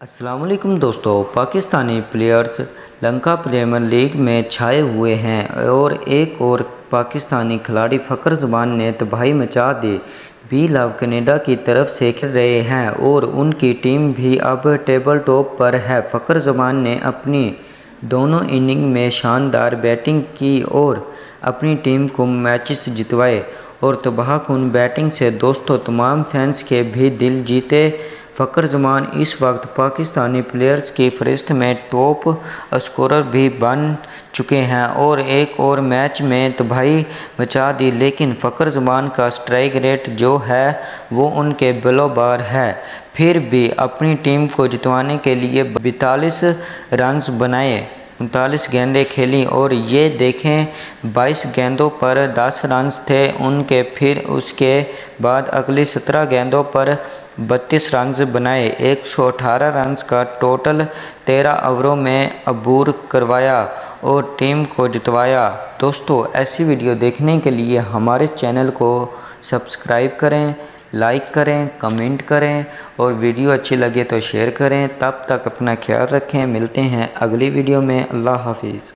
अस्सलाम वालेकुम दोस्तों, Pakistani players Lanka premier league में छाए हुए हैं और एक और पाकिस्तानी खिलाड़ी फ़खर ज़मान ने तबाही मचा दी। वी लव कनाडा की तरफ से खेल रहे हैं और उनकी टीम भी अब टेबल टॉप पर है। फ़खर ज़मान ने अपनी दोनों इनिंग में शानदार बैटिंग की और अपनी टीम को मैचेस जितवाए और तबाहकुन बैटिंग से दोस्तों तमाम फैंस के भी दिल जीते। फ़खर ज़मान इस वक्त पाकिस्तानी प्लेयर्स की फ़हरिस्त में टॉप स्कोरर भी बन चुके हैं और एक और मैच में तबाही मचा दी, लेकिन फ़खर ज़मान का स्ट्राइक रेट जो है वो उनके बिलोबार है। फिर भी अपनी टीम को जितवाने के लिए 42 रन्स बनाए, 39 गेंदें खेली और ये देखें 22 गेंदों पर 10 रन्स थे उनके। फिर उसके बाद अगली 17 गेंदों पर 32 रन्स बनाए, 118 रन्स का टोटल 13 ओवरों में अबूर करवाया और टीम को जितवाया। दोस्तों, ऐसी वीडियो देखने के लिए हमारे चैनल को सब्सक्राइब करें, लाइक करें, कमेंट करें और वीडियो अच्छी लगे तो शेयर करें। तब तक अपना ख्याल रखें, मिलते हैं अगली वीडियो में। अल्लाह हाफिज़।